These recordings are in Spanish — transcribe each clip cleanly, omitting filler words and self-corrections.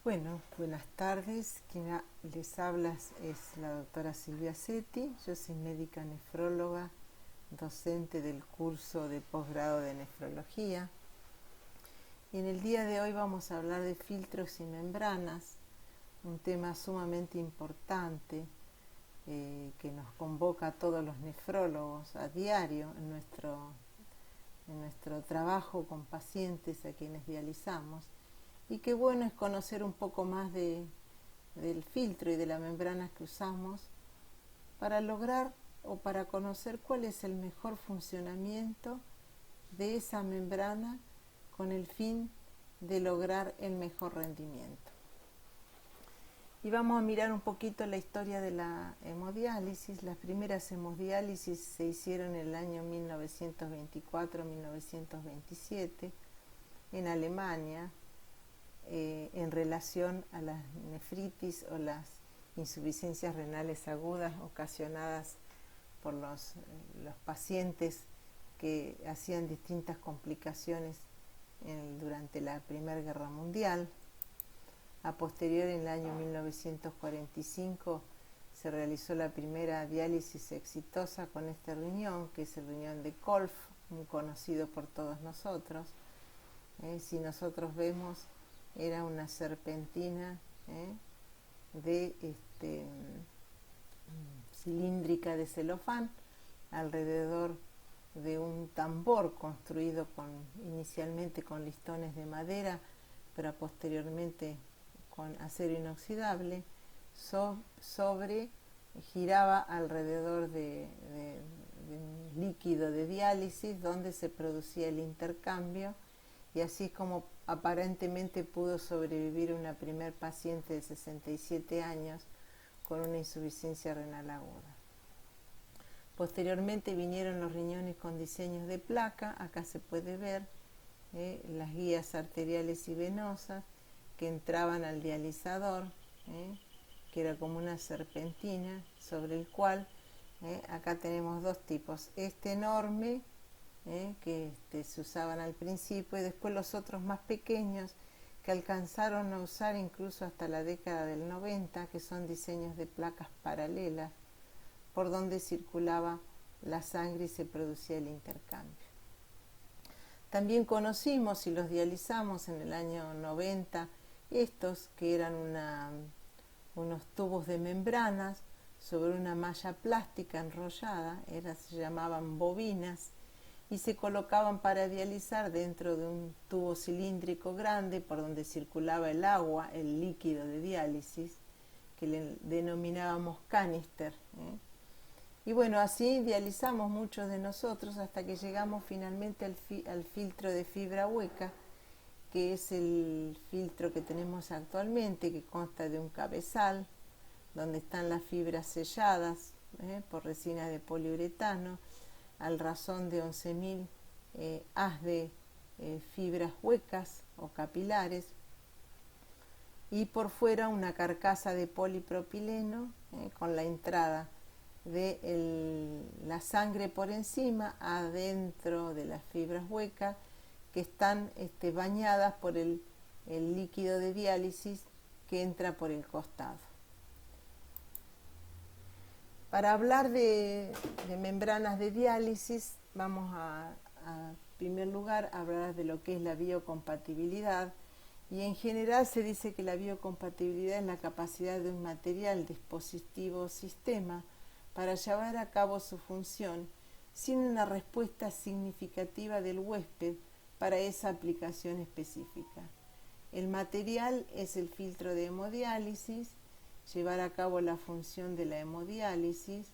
Bueno, buenas tardes. Quien les habla es la doctora Silvia Setti. Yo soy médica nefróloga, docente del curso de posgrado de nefrología. Y en el día de hoy vamos a hablar de filtros y membranas, un tema sumamente importante que nos convoca a todos los nefrólogos a diario en nuestro trabajo con pacientes a quienes dializamos. Y qué bueno es conocer un poco más del filtro y de la membrana que usamos para lograr o para conocer cuál es el mejor funcionamiento de esa membrana con el fin de lograr el mejor rendimiento. Y vamos a mirar un poquito la historia de la hemodiálisis. Las primeras hemodiálisis se hicieron en el año 1924-1927 en Alemania, en relación a las nefritis o las insuficiencias renales agudas ocasionadas por los pacientes que hacían distintas complicaciones durante la Primera Guerra Mundial. A posterior, en el año 1945, se realizó la primera diálisis exitosa con este riñón, que es el riñón de Kolff, muy conocido por todos nosotros. Si nosotros vemos, era una serpentina cilíndrica de celofán alrededor de un tambor construido inicialmente con listones de madera, pero posteriormente con acero inoxidable. Giraba alrededor de un líquido de diálisis donde se producía el intercambio, y así es como aparentemente pudo sobrevivir una primer paciente de 67 años con una insuficiencia renal aguda. Posteriormente vinieron los riñones con diseños de placa. Acá se puede ver las guías arteriales y venosas que entraban al dializador, que era como una serpentina, sobre el cual acá tenemos dos tipos: este enorme, que se usaban al principio, y después los otros más pequeños que alcanzaron a usar incluso hasta la década del 90, que son diseños de placas paralelas por donde circulaba la sangre y se producía el intercambio. También conocimos y los dializamos en el año 90 estos, que eran unos tubos de membranas sobre una malla plástica enrollada, se llamaban bobinas, y se colocaban para dializar dentro de un tubo cilíndrico grande por donde circulaba el agua, el líquido de diálisis, que le denominábamos canister. Y bueno, así dializamos muchos de nosotros hasta que llegamos finalmente al filtro de fibra hueca, que es el filtro que tenemos actualmente, que consta de un cabezal donde están las fibras selladas por resina de poliuretano, al razón de 11.000 haz de fibras huecas o capilares, y por fuera una carcasa de polipropileno con la entrada de la sangre por encima, adentro de las fibras huecas, que están bañadas por el líquido de diálisis que entra por el costado. Para hablar de membranas de diálisis, vamos en primer lugar a hablar de lo que es la biocompatibilidad, y en general se dice que la biocompatibilidad es la capacidad de un material, dispositivo o sistema para llevar a cabo su función sin una respuesta significativa del huésped para esa aplicación específica. El material es el filtro de hemodiálisis, llevar a cabo la función de la hemodiálisis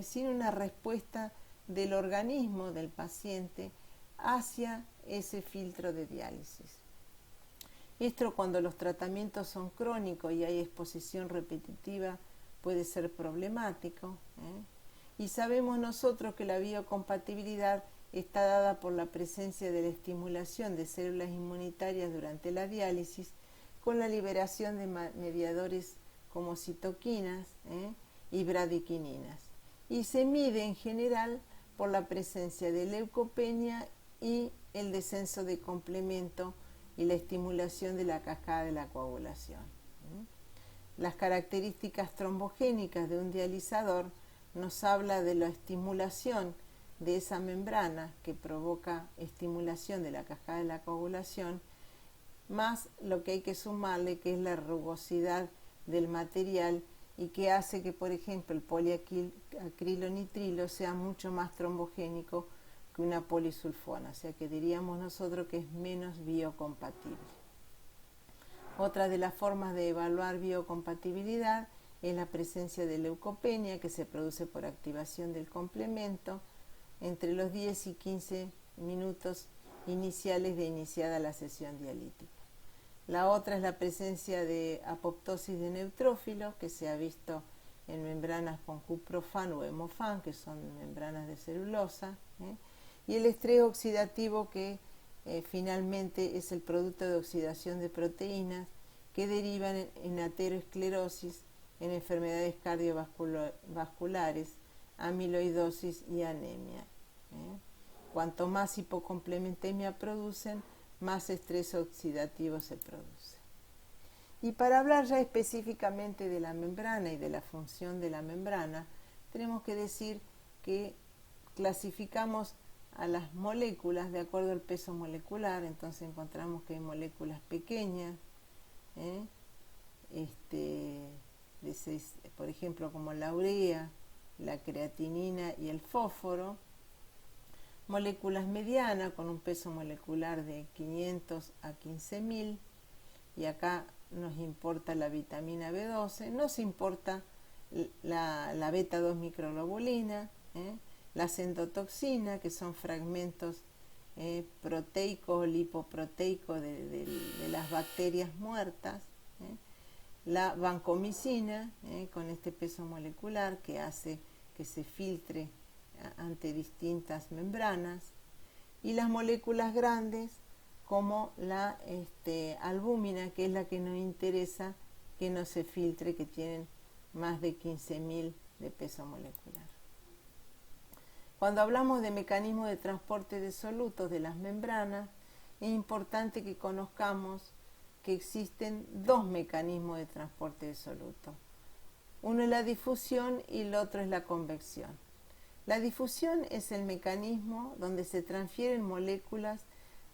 sin una respuesta del organismo del paciente hacia ese filtro de diálisis. Esto, cuando los tratamientos son crónicos y hay exposición repetitiva, puede ser problemático, y sabemos nosotros que la biocompatibilidad está dada por la presencia de la estimulación de células inmunitarias durante la diálisis con la liberación de mediadores como citoquinas y bradiquininas, y se mide en general por la presencia de leucopenia y el descenso de complemento y la estimulación de la cascada de la coagulación. Las características trombogénicas de un dializador nos habla de la estimulación de esa membrana que provoca estimulación de la cascada de la coagulación, más lo que hay que sumarle, que es la rugosidad del material y que hace que, por ejemplo, el poliacrilonitrilo sea mucho más trombogénico que una polisulfona, o sea que diríamos nosotros que es menos biocompatible. Otra de las formas de evaluar biocompatibilidad es la presencia de leucopenia, que se produce por activación del complemento entre los 10 y 15 minutos iniciales de iniciada la sesión dialítica. La otra es la presencia de apoptosis de neutrófilos, que se ha visto en membranas con cuprofan o hemofan, que son membranas de celulosa, y el estrés oxidativo, que finalmente es el producto de oxidación de proteínas que derivan en ateroesclerosis, en enfermedades cardiovasculares, amiloidosis y anemia. Cuanto más hipocomplementemia producen, más estrés oxidativo se produce. Y para hablar ya específicamente de la membrana y de la función de la membrana, tenemos que decir que clasificamos a las moléculas de acuerdo al peso molecular. Entonces encontramos que hay moléculas pequeñas, por ejemplo, como la urea, la creatinina y el fósforo, moléculas medianas con un peso molecular de 500 a 15.000, y acá nos importa la vitamina B12, nos importa la beta 2 microglobulina, la endotoxina, que son fragmentos proteicos o lipoproteicos de las bacterias muertas, la vancomicina, con este peso molecular que hace que se filtre ante distintas membranas, y las moléculas grandes como la albúmina, que es la que nos interesa que no se filtre, que tienen más de 15.000 de peso molecular. Cuando hablamos de mecanismos de transporte de solutos de las membranas, es importante que conozcamos que existen dos mecanismos de transporte de solutos. Uno es la difusión y el otro es la convección. La difusión es el mecanismo donde se transfieren moléculas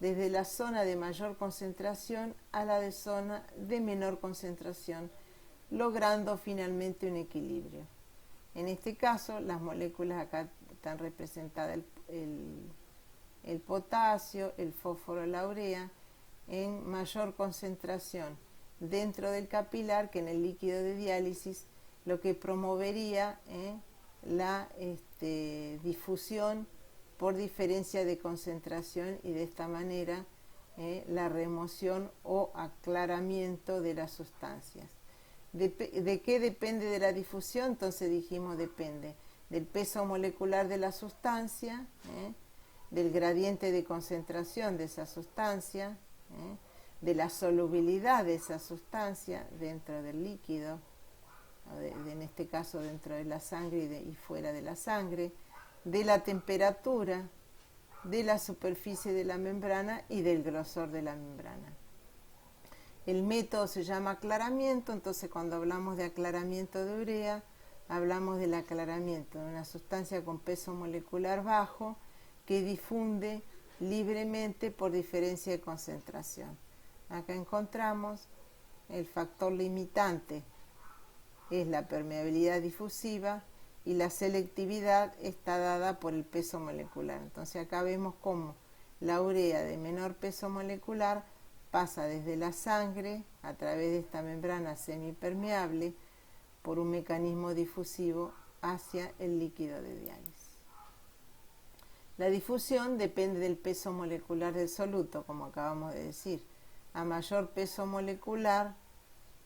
desde la zona de mayor concentración a la de zona de menor concentración, logrando finalmente un equilibrio. En este caso, las moléculas acá están representadas el potasio, el fósforo, la urea, en mayor concentración dentro del capilar que en el líquido de diálisis, lo que promovería la difusión por diferencia de concentración y de esta manera la remoción o aclaramiento de las sustancias. ¿De qué depende de la difusión? Entonces dijimos depende del peso molecular de la sustancia, del gradiente de concentración de esa sustancia, de la solubilidad de esa sustancia dentro del líquido, en este caso dentro de la sangre y fuera de la sangre, de la temperatura, de la superficie de la membrana y del grosor de la membrana. El método se llama aclaramiento, entonces cuando hablamos de aclaramiento de urea, hablamos del aclaramiento de una sustancia con peso molecular bajo que difunde libremente por diferencia de concentración. Acá encontramos el factor limitante, es la permeabilidad difusiva, y la selectividad está dada por el peso molecular. Entonces acá vemos cómo la urea de menor peso molecular pasa desde la sangre a través de esta membrana semipermeable por un mecanismo difusivo hacia el líquido de diálisis. La difusión depende del peso molecular del soluto, como acabamos de decir. A mayor peso molecular,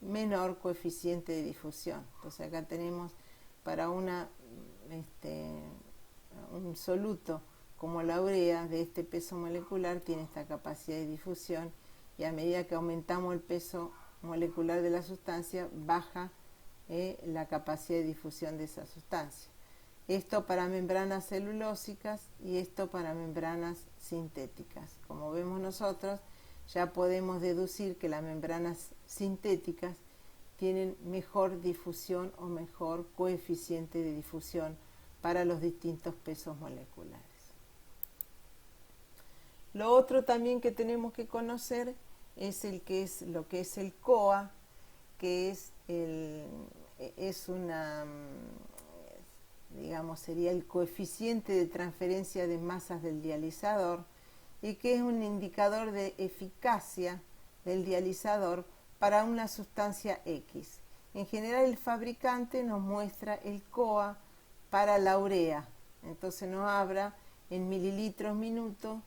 menor coeficiente de difusión. Entonces acá tenemos para un soluto como la urea de este peso molecular, tiene esta capacidad de difusión, y a medida que aumentamos el peso molecular de la sustancia, baja la capacidad de difusión de esa sustancia. Esto para membranas celulósicas y esto para membranas sintéticas. Como vemos nosotros, ya podemos deducir que las membranas sintéticas tienen mejor difusión o mejor coeficiente de difusión para los distintos pesos moleculares. Lo otro también que tenemos que conocer es lo que es el COA, que sería el coeficiente de transferencia de masas del dializador, y que es un indicador de eficacia del dializador para una sustancia X. En general el fabricante nos muestra el COA para la urea, entonces nos habla en mililitros minuto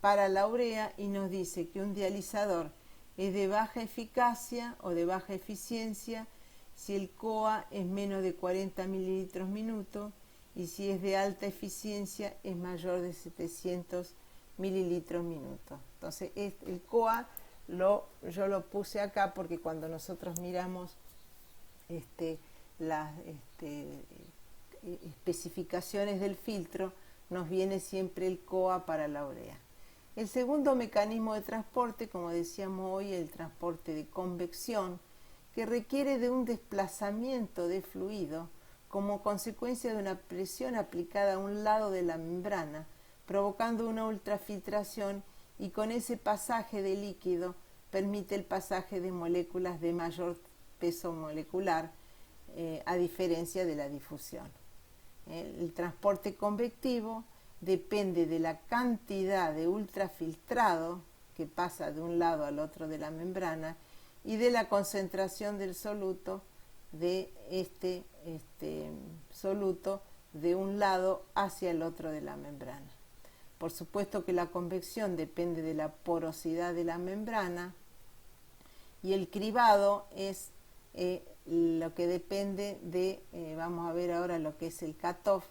para la urea y nos dice que un dializador es de baja eficacia o de baja eficiencia si el COA es menos de 40 mililitros minuto, y si es de alta eficiencia es mayor de 700 mililitros minuto. Entonces el COA yo lo puse acá porque cuando nosotros miramos las especificaciones del filtro, nos viene siempre el COA para la urea. El segundo mecanismo de transporte, como decíamos hoy, el transporte de convección, que requiere de un desplazamiento de fluido como consecuencia de una presión aplicada a un lado de la membrana, provocando una ultrafiltración, y con ese pasaje de líquido permite el pasaje de moléculas de mayor peso molecular, a diferencia de la difusión. El transporte convectivo depende de la cantidad de ultrafiltrado que pasa de un lado al otro de la membrana y de la concentración del soluto de este soluto de un lado hacia el otro de la membrana. Por supuesto que la convección depende de la porosidad de la membrana, y el cribado es lo que depende de, vamos a ver ahora lo que es el cutoff,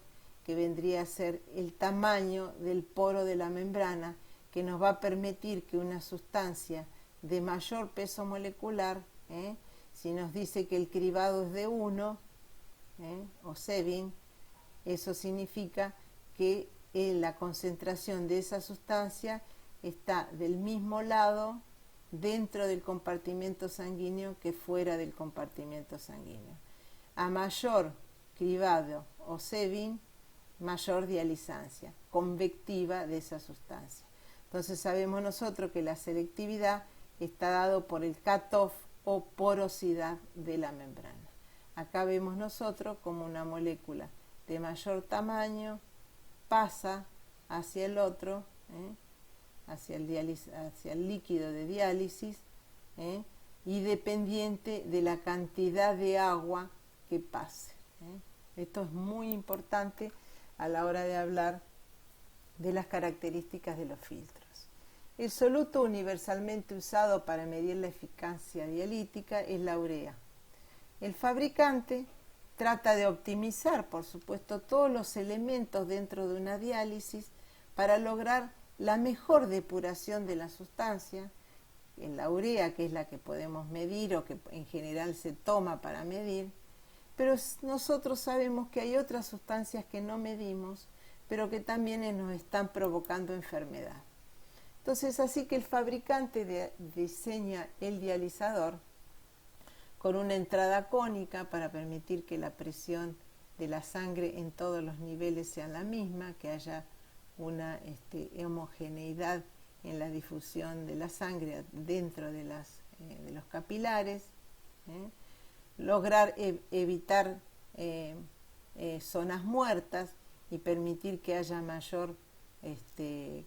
que vendría a ser el tamaño del poro de la membrana, que nos va a permitir que una sustancia de mayor peso molecular, si nos dice que el cribado es de 1, o Sebin, eso significa que la concentración de esa sustancia está del mismo lado dentro del compartimento sanguíneo que fuera del compartimento sanguíneo. A mayor cribado o Sebin, mayor dializancia convectiva de esa sustancia. Entonces sabemos nosotros que la selectividad está dado por el cutoff o porosidad de la membrana. Acá vemos nosotros como una molécula de mayor tamaño pasa hacia el otro, hacia el líquido de diálisis, y dependiente de la cantidad de agua que pase. Esto es muy importante a la hora de hablar de las características de los filtros. El soluto universalmente usado para medir la eficacia dialítica es la urea. El fabricante trata de optimizar, por supuesto, todos los elementos dentro de una diálisis para lograr la mejor depuración de la sustancia. En la urea, que es la que podemos medir o que en general se toma para medir, pero nosotros sabemos que hay otras sustancias que no medimos, pero que también nos están provocando enfermedad. Entonces, así que el fabricante diseña el dializador con una entrada cónica para permitir que la presión de la sangre en todos los niveles sea la misma, que haya una homogeneidad en la difusión de la sangre dentro de los capilares, lograr evitar zonas muertas y permitir que haya mayor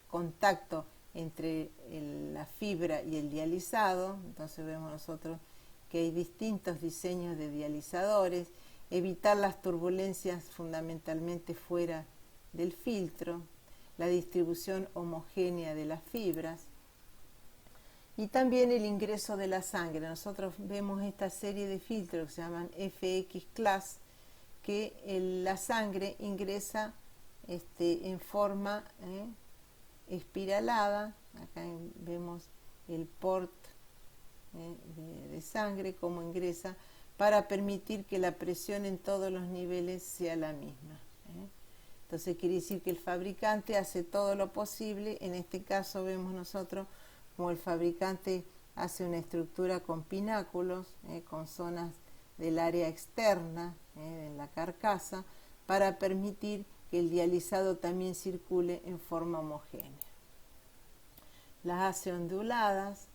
contacto entre la fibra y el dializado. Entonces vemos nosotros que hay distintos diseños de dializadores, evitar las turbulencias fundamentalmente fuera del filtro, la distribución homogénea de las fibras y también el ingreso de la sangre. Nosotros vemos esta serie de filtros que se llaman FX Class, que la sangre ingresa en forma espiralada. Acá vemos el port de sangre, cómo ingresa, para permitir que la presión en todos los niveles sea la misma. Entonces quiere decir que el fabricante hace todo lo posible. En este caso vemos nosotros como el fabricante hace una estructura con pináculos, con zonas del área externa, en la carcasa, para permitir que el dializado también circule en forma homogénea. Las hace onduladas.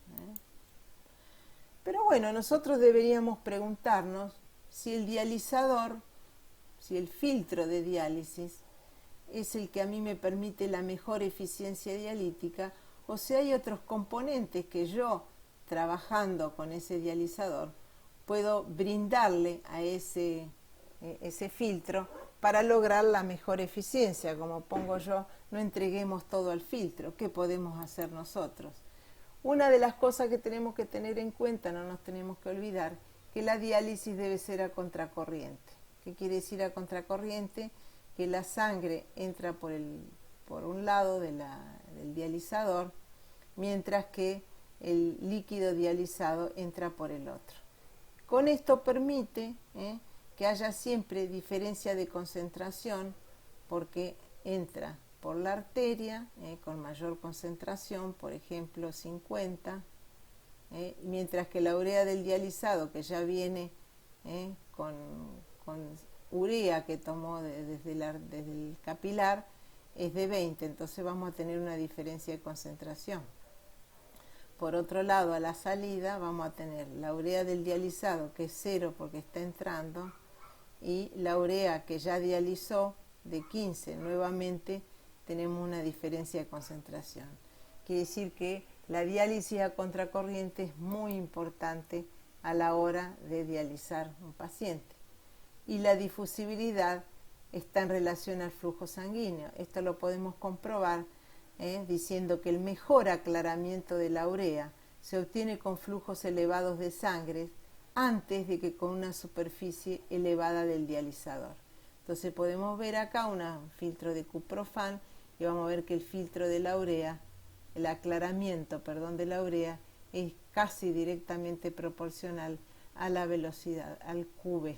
Pero bueno, nosotros deberíamos preguntarnos si el dializador, si el filtro de diálisis es el que a mí me permite la mejor eficiencia dialítica, o si hay otros componentes que yo, trabajando con ese dializador, puedo brindarle a ese filtro para lograr la mejor eficiencia. Como pongo yo, no entreguemos todo al filtro. ¿Qué podemos hacer nosotros? Una de las cosas que tenemos que tener en cuenta, no nos tenemos que olvidar, que la diálisis debe ser a contracorriente. ¿Qué quiere decir a contracorriente? Que la sangre entra por un lado del dializador, mientras que el líquido dializado entra por el otro. Con esto permite que haya siempre diferencia de concentración, porque entra por la arteria con mayor concentración, por ejemplo 50, mientras que la urea del dializado, que ya viene con urea que tomó desde el capilar, es de 20, entonces vamos a tener una diferencia de concentración. Por otro lado, a la salida vamos a tener la urea del dializado, que es 0 porque está entrando, y la urea que ya dializó, de 15, nuevamente tenemos una diferencia de concentración. Quiere decir que la diálisis a contracorriente es muy importante a la hora de dializar un paciente. Y la difusibilidad está en relación al flujo sanguíneo. Esto lo podemos comprobar diciendo que el mejor aclaramiento de la urea se obtiene con flujos elevados de sangre antes de que con una superficie elevada del dializador. Entonces podemos ver acá un filtro de Cuprofan y vamos a ver que el filtro de la urea, el aclaramiento, de la urea es casi directamente proporcional a la velocidad, al QV.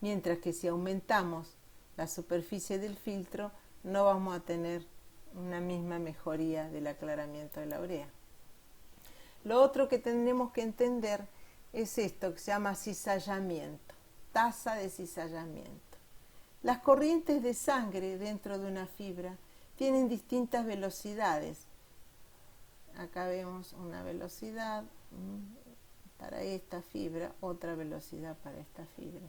Mientras que si aumentamos la superficie del filtro, no vamos a tener una misma mejoría del aclaramiento de la urea. Lo otro que tenemos que entender es esto que se llama cizallamiento, tasa de cizallamiento. Las corrientes de sangre dentro de una fibra tienen distintas velocidades. Acá vemos una velocidad para esta fibra, otra velocidad para esta fibra.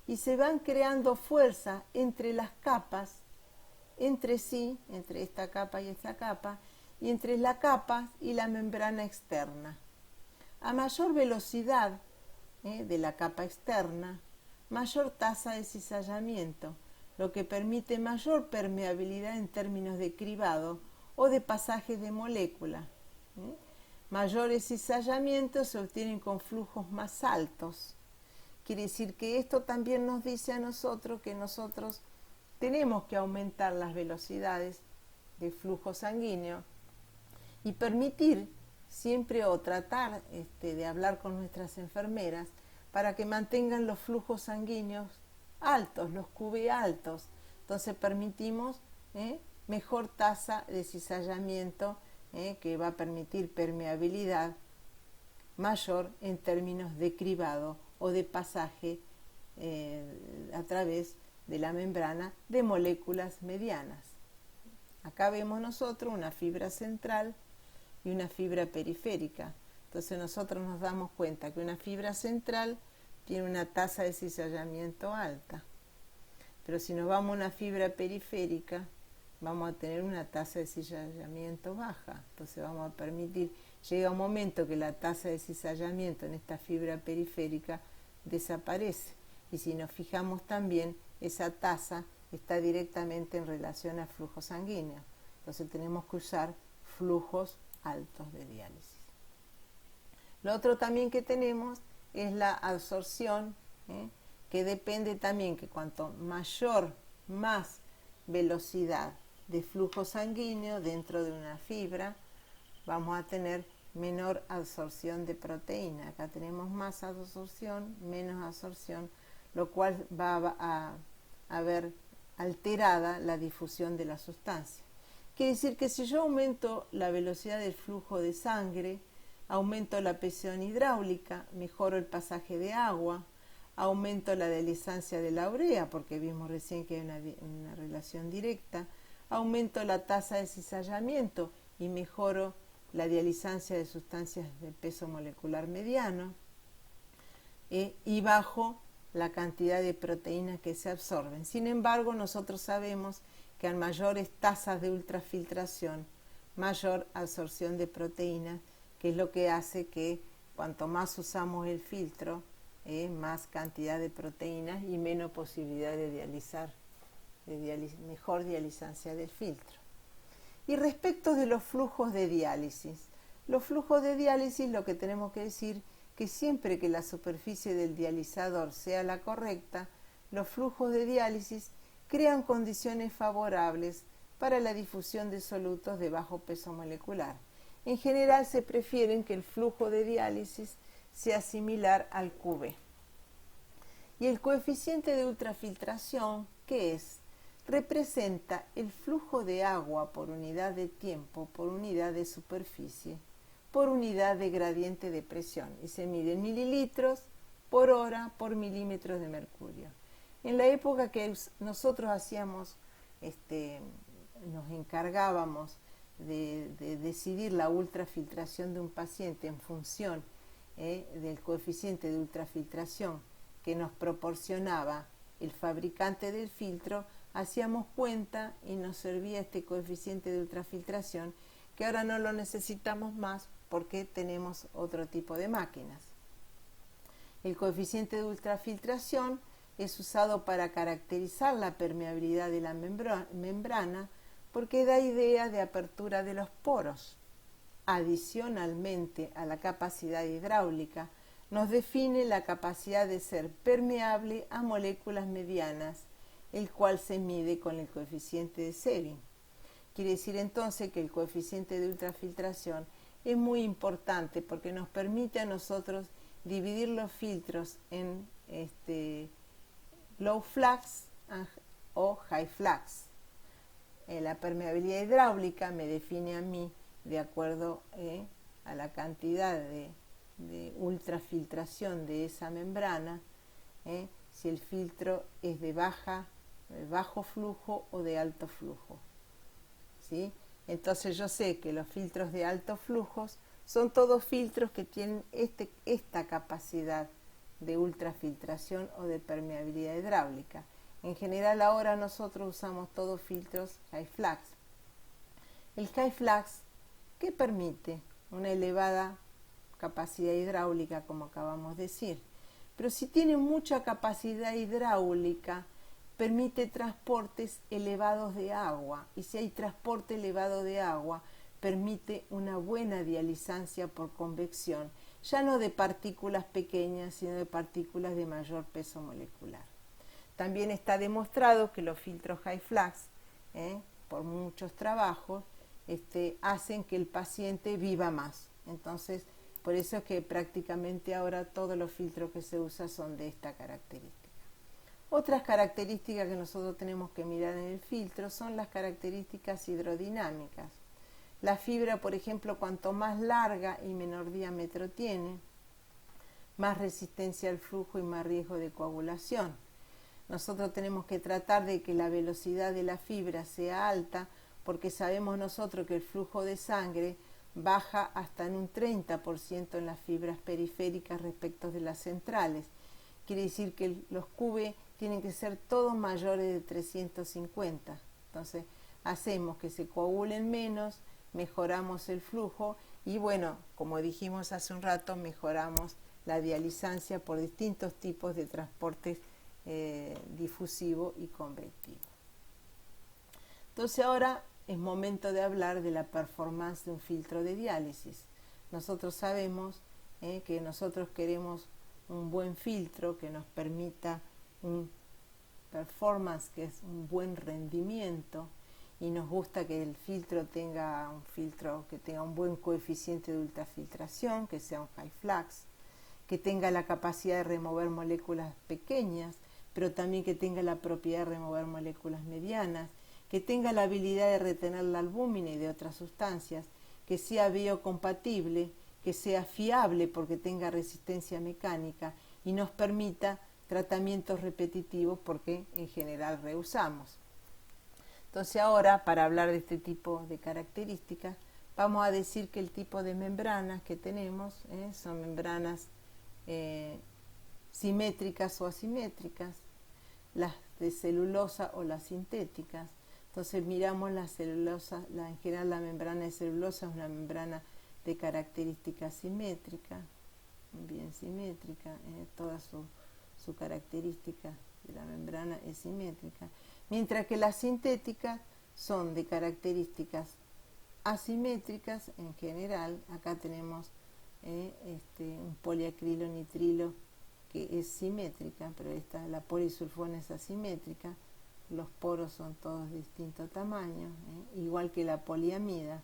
Y se van creando fuerzas entre las capas, entre sí, entre esta capa y esta capa, y entre la capa y la membrana externa. A mayor velocidad de la capa externa, mayor tasa de cizallamiento, lo que permite mayor permeabilidad en términos de cribado o de pasajes de molécula. Mayores cizallamientos se obtienen con flujos más altos. Quiere decir que esto también nos dice a nosotros que nosotros tenemos que aumentar las velocidades de flujo sanguíneo y permitir siempre o tratar de hablar con nuestras enfermeras para que mantengan los flujos sanguíneos altos, los QV altos. Entonces permitimos mejor tasa de cizallamiento que va a permitir permeabilidad mayor en términos de cribado o de pasaje a través de la membrana de moléculas medianas. Acá vemos nosotros una fibra central y una fibra periférica. Entonces nosotros nos damos cuenta que una fibra central tiene una tasa de cizallamiento alta. Pero si nos vamos a una fibra periférica, vamos a tener una tasa de cizallamiento baja. Entonces vamos a permitir, llega un momento que la tasa de cizallamiento en esta fibra periférica desaparece. Y si nos fijamos también, esa tasa está directamente en relación al flujo sanguíneo. Entonces tenemos que usar flujos altos de diálisis. Lo otro también que tenemos es la absorción, que depende también que cuanto más velocidad de flujo sanguíneo dentro de una fibra, vamos a tener menor absorción de proteína. Acá tenemos más absorción, menos absorción, lo cual va a ver alterada la difusión de la sustancia. Quiere decir que si yo aumento la velocidad del flujo de sangre, aumento la presión hidráulica, mejoro el pasaje de agua, aumento la dializancia de la urea, porque vimos recién que hay una relación directa, aumento la tasa de cizallamiento y mejoro la dializancia de sustancias de peso molecular mediano, y bajo la cantidad de proteínas que se absorben. Sin embargo, nosotros sabemos que a mayores tasas de ultrafiltración, mayor absorción de proteínas, que es lo que hace que cuanto más usamos el filtro, más cantidad de proteínas y menos posibilidad de dializar, mejor dializancia del filtro. Y respecto de los flujos de diálisis, lo que tenemos que decir que siempre que la superficie del dializador sea la correcta, los flujos de diálisis crean condiciones favorables para la difusión de solutos de bajo peso molecular. En general se prefieren que el flujo de diálisis sea similar al QB. Y el coeficiente de ultrafiltración, ¿qué es? Representa el flujo de agua por unidad de tiempo, por unidad de superficie, por unidad de gradiente de presión, y se mide en mililitros por hora por milímetros de mercurio. En la época que nosotros nos encargábamos de decidir la ultrafiltración de un paciente en función del coeficiente de ultrafiltración que nos proporcionaba el fabricante del filtro, hacíamos cuenta y nos servía este coeficiente de ultrafiltración, que ahora no lo necesitamos más porque tenemos otro tipo de máquinas. El coeficiente de ultrafiltración es usado para caracterizar la permeabilidad de la membrana porque da idea de apertura de los poros. Adicionalmente a la capacidad hidráulica, nos define la capacidad de ser permeable a moléculas medianas, el cual se mide con el coeficiente de Sevin. Quiere decir entonces que el coeficiente de ultrafiltración es muy importante porque nos permite a nosotros dividir los filtros en low flux o high flux. La permeabilidad hidráulica me define a mí de acuerdo a la cantidad de ultrafiltración de esa membrana, si el filtro es de bajo flujo o de alto flujo. ¿Sí? Entonces yo sé que los filtros de alto flujo son todos filtros que tienen esta capacidad de ultrafiltración o de permeabilidad hidráulica. En general ahora nosotros usamos todos filtros high flux. El high flux, ¿qué permite? Una elevada capacidad hidráulica, como acabamos de decir. Pero si tiene mucha capacidad hidráulica, permite transportes elevados de agua. Y si hay transporte elevado de agua, permite una buena dializancia por convección, ya no de partículas pequeñas, sino de partículas de mayor peso molecular. También está demostrado que los filtros high flux, por muchos trabajos, hacen que el paciente viva más. Entonces, por eso es que prácticamente ahora todos los filtros que se usan son de esta característica. Otras características que nosotros tenemos que mirar en el filtro son las características hidrodinámicas. La fibra, por ejemplo, cuanto más larga y menor diámetro tiene, más resistencia al flujo y más riesgo de coagulación. Nosotros tenemos que tratar de que la velocidad de la fibra sea alta porque sabemos nosotros que el flujo de sangre baja hasta en un 30% en las fibras periféricas respecto de las centrales. Quiere decir que los QB tienen que ser todos mayores de 350. Entonces, hacemos que se coagulen menos, mejoramos el flujo y bueno, como dijimos hace un rato, mejoramos la dializancia por distintos tipos de transportes difusivo y convectivo. Entonces ahora es momento de hablar de la performance de un filtro de diálisis. Nosotros sabemos que nosotros queremos un buen filtro que nos permita un performance, que es un buen rendimiento, y nos gusta que el filtro tenga un buen coeficiente de ultrafiltración, que sea un high flux, que tenga la capacidad de remover moléculas pequeñas, pero también que tenga la propiedad de remover moléculas medianas, que tenga la habilidad de retener la albúmina y de otras sustancias, que sea biocompatible, que sea fiable porque tenga resistencia mecánica y nos permita tratamientos repetitivos porque en general reusamos. Entonces ahora, para hablar de este tipo de características, vamos a decir que el tipo de membranas que tenemos son membranas simétricas o asimétricas, las de celulosa o las sintéticas. Entonces miramos la celulosa, en general la membrana de celulosa es una membrana de característica simétrica, bien simétrica, toda su característica de la membrana es simétrica, mientras que las sintéticas son de características asimétricas en general. Acá tenemos un poliacrilonitrilo que es simétrica, pero la polisulfona es asimétrica, los poros son todos de distinto tamaño, igual que la poliamida.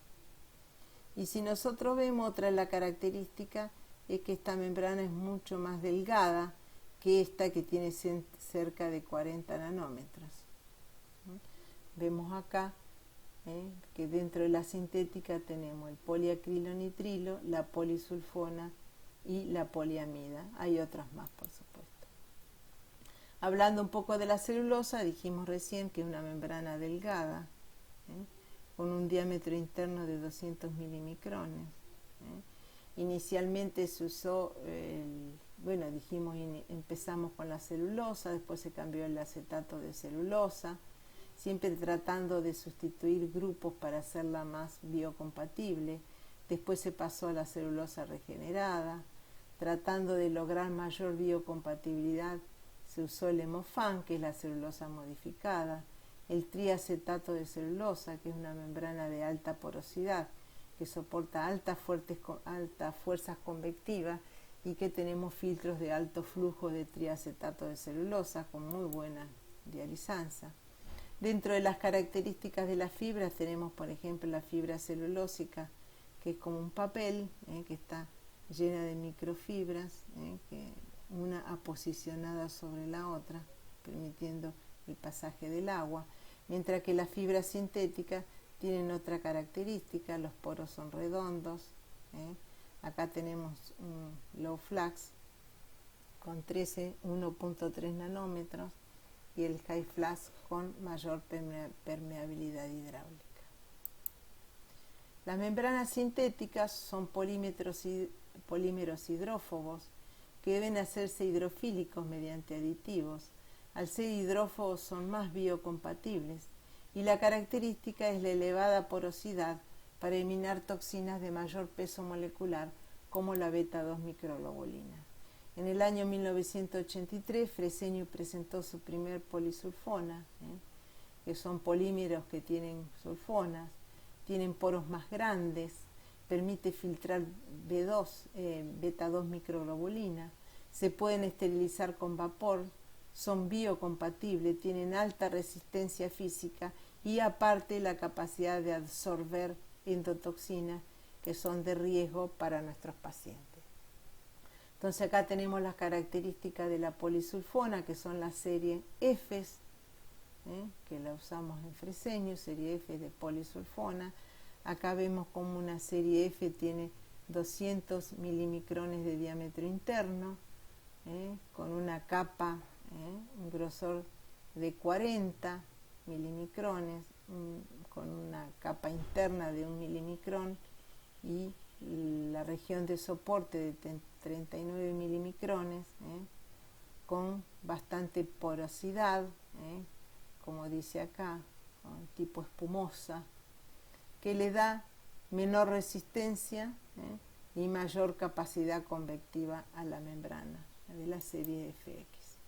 Y si nosotros vemos otra de la característica es que esta membrana es mucho más delgada que esta que tiene cerca de 40 nanómetros. Vemos acá que dentro de la sintética tenemos el poliacrilonitrilo, la polisulfona y la poliamida. Hay otras más, por supuesto. Hablando un poco de la celulosa, dijimos recién que es una membrana delgada, con un diámetro interno de 200 milimicrones. Inicialmente se usó, empezamos con la celulosa, después se cambió el acetato de celulosa, siempre tratando de sustituir grupos para hacerla más biocompatible. Después se pasó a la celulosa regenerada, tratando de lograr mayor biocompatibilidad. Se usó el hemofán, que es la celulosa modificada, el triacetato de celulosa, que es una membrana de alta porosidad, que soporta altas fuerzas convectivas y que tenemos filtros de alto flujo de triacetato de celulosa con muy buena dializanza. Dentro de las características de las fibras tenemos, por ejemplo, la fibra celulósica, que es como un papel, que está llena de microfibras, que una aposicionada sobre la otra, permitiendo el pasaje del agua, mientras que las fibras sintéticas tienen otra característica, los poros son redondos. Acá tenemos un low flux con 1.3 nanómetros y el high flux con mayor permeabilidad hidráulica. Las membranas sintéticas son polímeros hidrófobos que deben hacerse hidrofílicos mediante aditivos. Al ser hidrófobos son más biocompatibles y la característica es la elevada porosidad para eliminar toxinas de mayor peso molecular como la beta-2 microglobulina. En el año 1983 Fresenius presentó su primer polisulfona, que son polímeros que tienen sulfonas, tienen poros más grandes, permite filtrar beta-2 microglobulina, se pueden esterilizar con vapor, son biocompatibles, tienen alta resistencia física y aparte la capacidad de absorber endotoxinas que son de riesgo para nuestros pacientes. Entonces acá tenemos las características de la polisulfona, que son la serie F, que la usamos en Fresenius, serie F de polisulfona. Acá vemos como una serie F tiene 200 milimicrones de diámetro interno, con una capa, un grosor de 40 milimicrones, con una capa interna de 1 milimicrón y la región de soporte de 39 milimicrones, con bastante porosidad, como dice acá, con tipo espumosa, que le da menor resistencia y mayor capacidad convectiva a la membrana de la serie FX.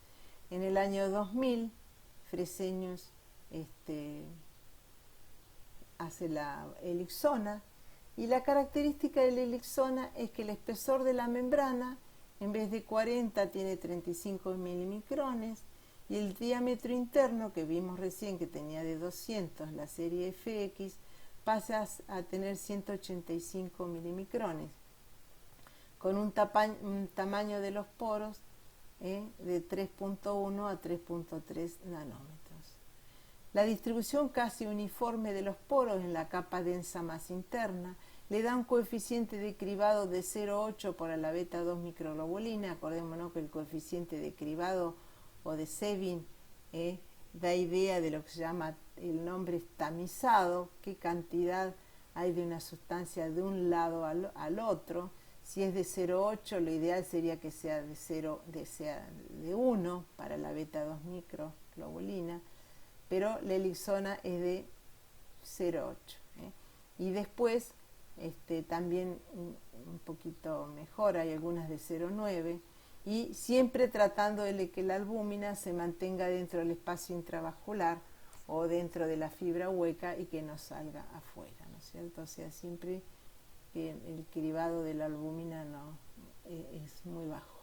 En el año 2000, Fresenius hace la elixona, y la característica de la elixona es que el espesor de la membrana, en vez de 40, tiene 35 milimicrones, y el diámetro interno, que vimos recién que tenía de 200, la serie FX, pasa a tener 185 milimicrones, con un tamaño de los poros de 3.1 a 3.3 nanómetros. La distribución casi uniforme de los poros en la capa densa más interna le da un coeficiente de cribado de 0,8 para la beta 2 microglobulina. Acordémonos que el coeficiente de cribado o de Sevin da idea de lo que se llama el nombre tamizado, qué cantidad hay de una sustancia de un lado al otro. Si es de 0,8, lo ideal sería que sea de 1 para la beta 2 microglobulina, pero la elixona es de 0,8. Y después también un poquito mejor, hay algunas de 0,9, y siempre tratando de que la albúmina se mantenga dentro del espacio intravascular o dentro de la fibra hueca y que no salga afuera, ¿no es cierto? O sea, siempre que el cribado de la albúmina es muy bajo.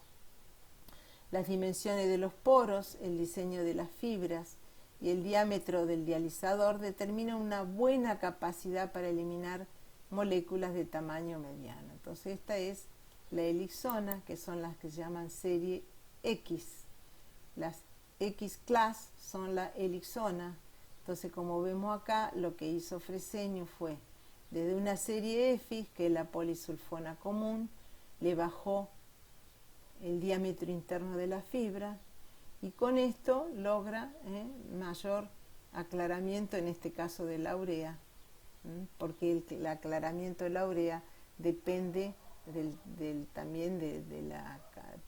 Las dimensiones de los poros, el diseño de las fibras y el diámetro del dializador determinan una buena capacidad para eliminar moléculas de tamaño mediano. Entonces esta es la elixona, que son las que se llaman serie X. Las X-class son la elixona. Entonces, como vemos acá, lo que hizo Freseño fue, desde una serie EFIS, que es la polisulfona común, le bajó el diámetro interno de la fibra y con esto logra mayor aclaramiento, en este caso de la urea, porque el aclaramiento de la urea depende también de la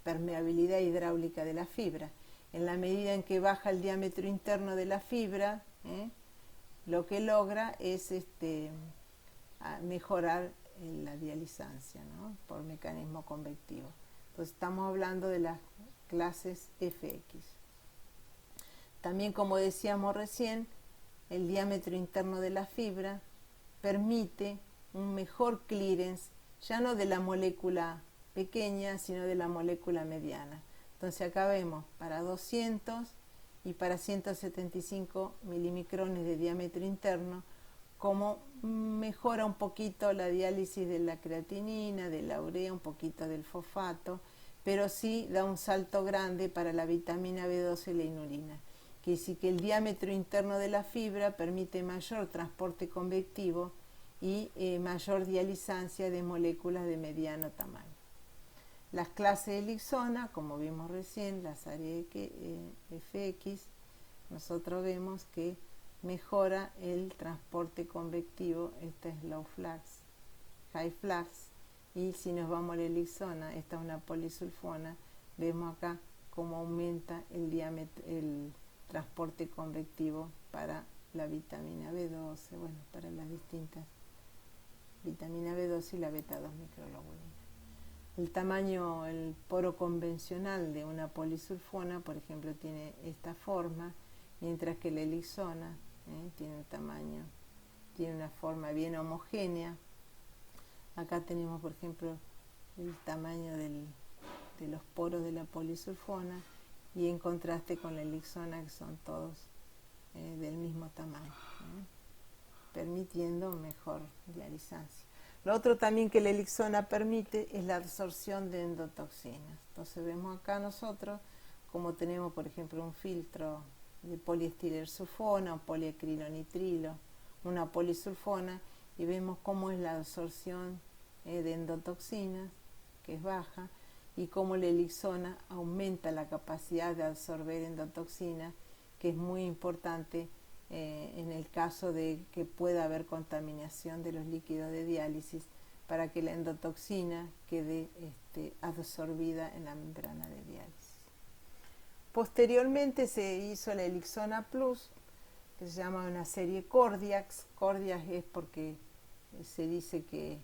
permeabilidad hidráulica de la fibra. En la medida en que baja el diámetro interno de la fibra, lo que logra es mejorar la dializancia, ¿no? Por mecanismo convectivo. Entonces estamos hablando de las clases FX. También, como decíamos recién, el diámetro interno de la fibra permite un mejor clearance, ya no de la molécula pequeña, sino de la molécula mediana. Entonces acá vemos para 200 y para 175 milimicrones de diámetro interno, cómo mejora un poquito la diálisis de la creatinina, de la urea, un poquito del fosfato, pero sí da un salto grande para la vitamina B12 y la inulina. Que sí que el diámetro interno de la fibra permite mayor transporte convectivo y mayor dializancia de moléculas de mediano tamaño. Las clases de elixona, como vimos recién, las áreas FX, nosotros vemos que mejora el transporte convectivo. Esta es low flux, high flux, y si nos vamos a la elixona, esta es una polisulfona, vemos acá cómo aumenta el transporte convectivo para la vitamina B12, bueno, para las distintas vitamina B12 y la beta 2 microglobulina. El tamaño, el poro convencional de una polisulfona, por ejemplo, tiene esta forma, mientras que la elixona tiene un tamaño, tiene una forma bien homogénea. Acá tenemos, por ejemplo, el tamaño de los poros de la polisulfona y en contraste con la elixona, que son todos del mismo tamaño, permitiendo mejor dializancia. Lo otro también que la elixona permite es la absorción de endotoxinas. Entonces vemos acá nosotros como tenemos, por ejemplo, un filtro de poliestilersulfona o poliacrilonitrilo, una polisulfona, y vemos cómo es la absorción de endotoxinas, que es baja, y cómo la elixona aumenta la capacidad de absorber endotoxinas, que es muy importante en el caso de que pueda haber contaminación de los líquidos de diálisis, para que la endotoxina quede absorbida en la membrana de diálisis. Posteriormente se hizo la elixona plus, que se llama una serie Cordiax. Cordiax es porque se dice que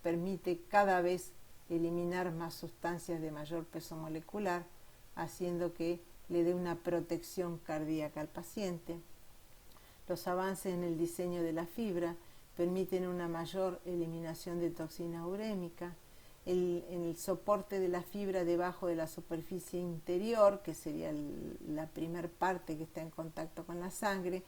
permite cada vez eliminar más sustancias de mayor peso molecular, haciendo que le dé una protección cardíaca al paciente. Los avances en el diseño de la fibra permiten una mayor eliminación de toxina urémica. En el soporte de la fibra debajo de la superficie interior, que sería la primer parte que está en contacto con la sangre,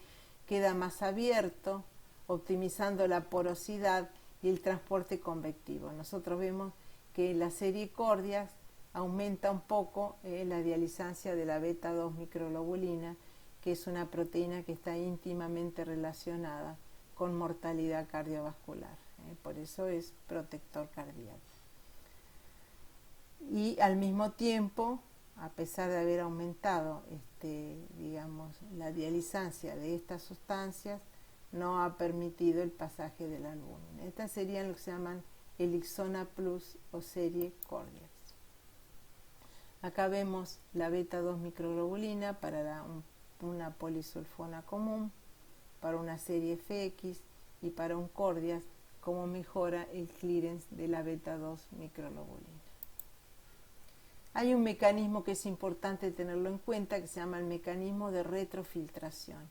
queda más abierto, optimizando la porosidad y el transporte convectivo. Nosotros vemos que la serie Cordiax aumenta un poco la dializancia de la beta 2 microglobulina que es una proteína que está íntimamente relacionada con mortalidad cardiovascular. Por eso es protector cardíaco. Y al mismo tiempo, a pesar de haber aumentado la dializancia de estas sustancias, no ha permitido el pasaje de la albúmina. Estas serían lo que se llaman Elixona Plus o serie Cordiax. Acá vemos la beta-2 microglobulina para una polisulfona común, para una serie FX y para un Cordiax, cómo mejora el clearance de la beta-2 microglobulina. Hay un mecanismo que es importante tenerlo en cuenta, que se llama el mecanismo de retrofiltración.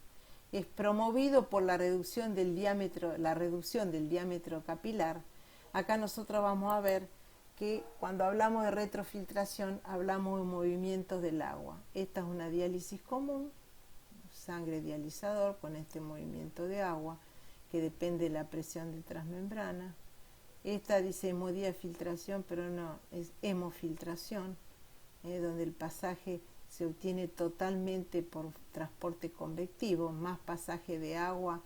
Es promovido por la reducción del diámetro capilar. Acá nosotros vamos a ver que cuando hablamos de retrofiltración hablamos de movimientos del agua. Esta es una diálisis común, sangre dializador con este movimiento de agua que depende de la presión de transmembrana. Esta dice hemodiafiltración, pero no, es hemofiltración, donde el pasaje se obtiene totalmente por transporte convectivo, más pasaje de agua,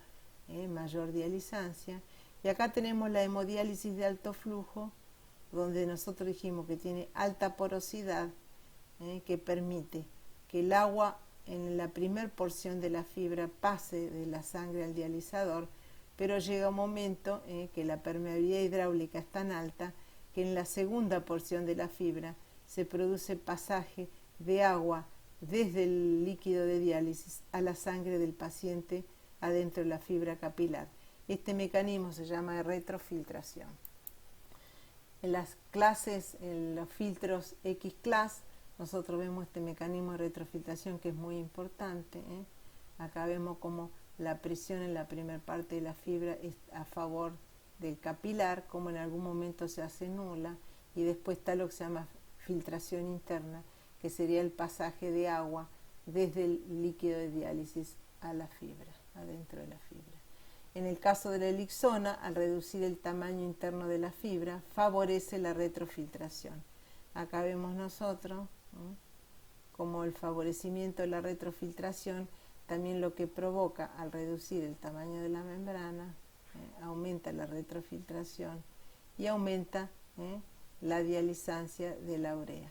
mayor dializancia. Y acá tenemos la hemodiálisis de alto flujo, donde nosotros dijimos que tiene alta porosidad, que permite que el agua en la primera porción de la fibra pase de la sangre al dializador, pero llega un momento que la permeabilidad hidráulica es tan alta que en la segunda porción de la fibra se produce pasaje de agua desde el líquido de diálisis a la sangre del paciente adentro de la fibra capilar. Este mecanismo se llama de retrofiltración. En las clases, en los filtros X-class, nosotros vemos este mecanismo de retrofiltración que es muy importante. Acá vemos como la presión en la primera parte de la fibra es a favor del capilar, como en algún momento se hace nula, y después está lo que se llama filtración interna, que sería el pasaje de agua desde el líquido de diálisis a la fibra, adentro de la fibra. En el caso de la Elixona, al reducir el tamaño interno de la fibra, favorece la retrofiltración. Acá vemos nosotros como el favorecimiento de la retrofiltración también lo que provoca al reducir el tamaño de la membrana, aumenta la retrofiltración y aumenta la dializancia de la urea,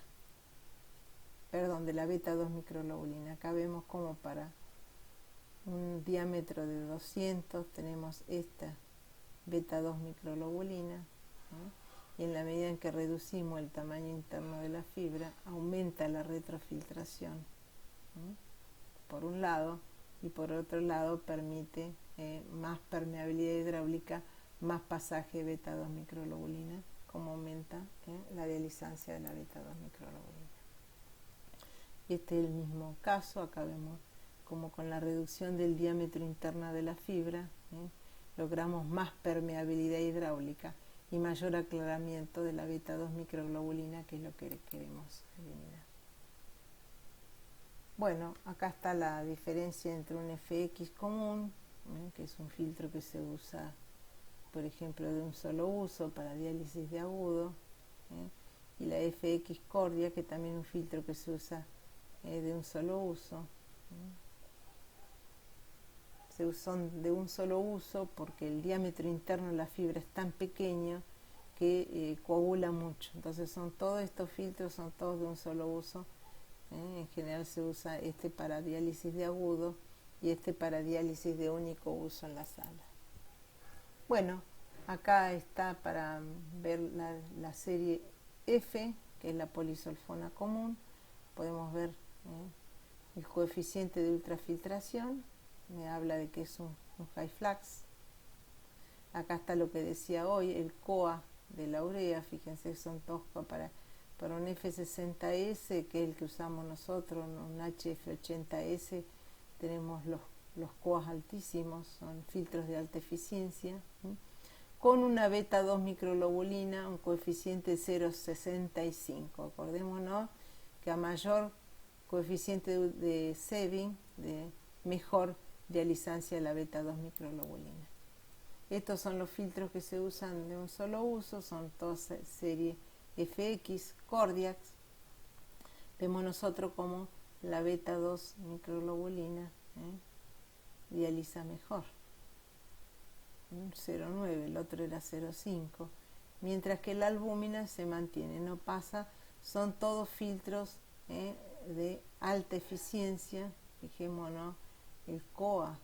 de la beta-2 microglobulina. Acá vemos como para un diámetro de 200 tenemos esta beta-2 microglobulina, y en la medida en que reducimos el tamaño interno de la fibra, aumenta la retrofiltración, por un lado, y por otro lado permite más permeabilidad hidráulica, más pasaje de beta-2 microglobulina, como aumenta la dializancia de la beta-2 microglobulina. Este es el mismo caso. Acá vemos como con la reducción del diámetro interno de la fibra logramos más permeabilidad hidráulica y mayor aclaramiento de la beta-2 microglobulina, que es lo que queremos eliminar. Bueno, acá está la diferencia entre un FX común, que es un filtro que se usa, por ejemplo, de un solo uso para diálisis de agudo, y la FX Cordia, que también es un filtro que se usa de un solo uso. Se usan de un solo uso porque el diámetro interno de la fibra es tan pequeño que coagula mucho. Entonces todos estos filtros son todos de un solo uso. En general se usa este para diálisis de agudo y este para diálisis de único uso en la sala. Bueno, acá está para ver la serie F, que es la polisulfona común. Podemos ver el coeficiente de ultrafiltración, me habla de que es un high flux. Acá está lo que decía hoy, el COA de la urea. Fíjense, son todos para un F60S, que es el que usamos nosotros, un HF80S, tenemos los COAs altísimos, son filtros de alta eficiencia, con una beta-2 microglobulina, un coeficiente de 0,65. Acordémonos que a mayor coeficiente de Sebin, de mejor dializancia de la beta-2 microglobulina. Estos son los filtros que se usan de un solo uso, son todos serie FX, Cordiax. Vemos nosotros como la beta-2 microglobulina dializa mejor. 0,9, el otro era 0,5. Mientras que la albúmina se mantiene, no pasa, son todos filtros de alta eficiencia. Fijémonos, el COA,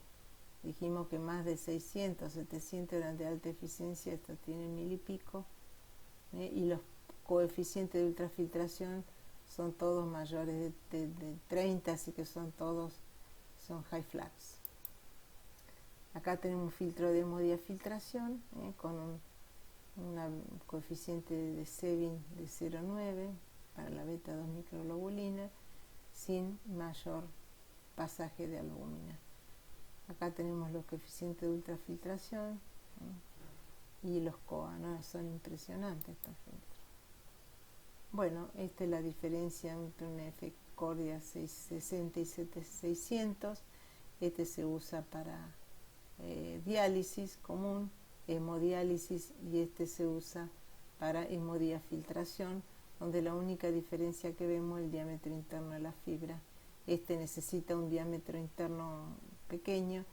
dijimos que más de 600, 700 eran de alta eficiencia, esto tiene 1000 y pico, y los coeficientes de ultrafiltración son todos mayores de 30, así que son high flux. Acá tenemos un filtro de hemodiafiltración con un coeficiente de Sebin de 0,9 para la beta 2 microglobulina, sin mayor pasaje de albúmina. Acá tenemos los coeficientes de ultrafiltración y los COA, ¿no? Son impresionantes estos filtros. Bueno, esta es la diferencia entre un F Cordia 660 y 600. Este se usa para diálisis común, hemodiálisis, y este se usa para hemodiafiltración, donde la única diferencia que vemos es el diámetro interno de la fibra. Este necesita un diámetro interno pequeño,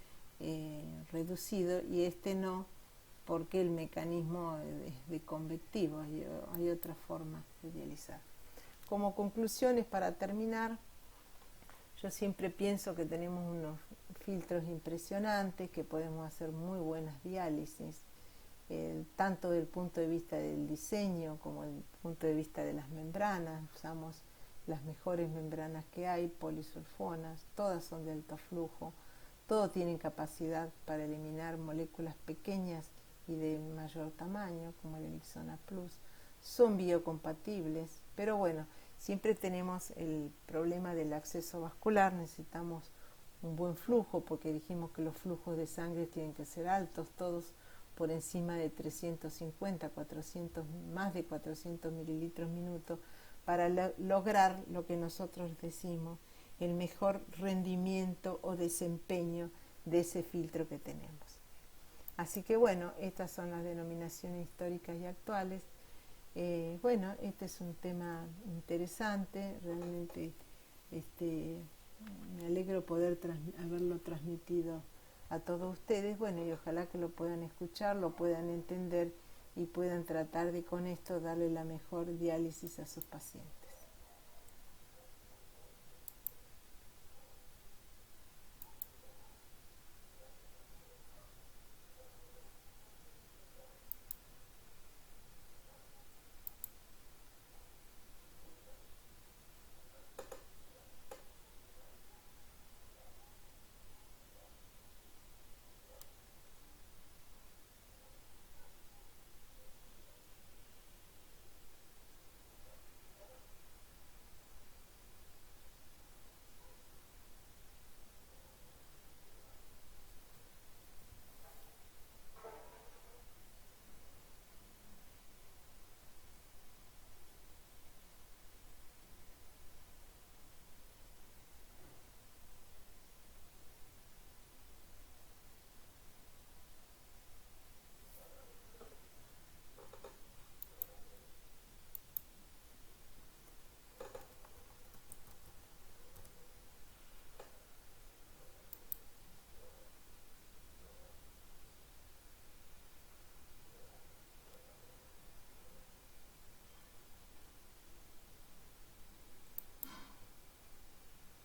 reducido, y este no, porque el mecanismo es de convectivo, hay otra forma de dializar. Como conclusiones, para terminar, yo siempre pienso que tenemos unos filtros impresionantes, que podemos hacer muy buenas diálisis, tanto desde el punto de vista del diseño como desde el punto de vista de las membranas. Usamos las mejores membranas que hay, polisulfonas, todas son de alto flujo, todos tienen capacidad para eliminar moléculas pequeñas y de mayor tamaño, como el Elixona Plus, son biocompatibles, pero bueno, siempre tenemos el problema del acceso vascular, necesitamos un buen flujo, porque dijimos que los flujos de sangre tienen que ser altos, todos por encima de 350, 400, más de 400 mililitros minuto, para lograr lo que nosotros decimos, el mejor rendimiento o desempeño de ese filtro que tenemos. Así que bueno, estas son las denominaciones históricas y actuales. Bueno, este es un tema interesante, realmente me alegro poder haberlo transmitido a todos ustedes, bueno, y ojalá que lo puedan escuchar, lo puedan entender y puedan tratar de con esto darle la mejor diálisis a sus pacientes.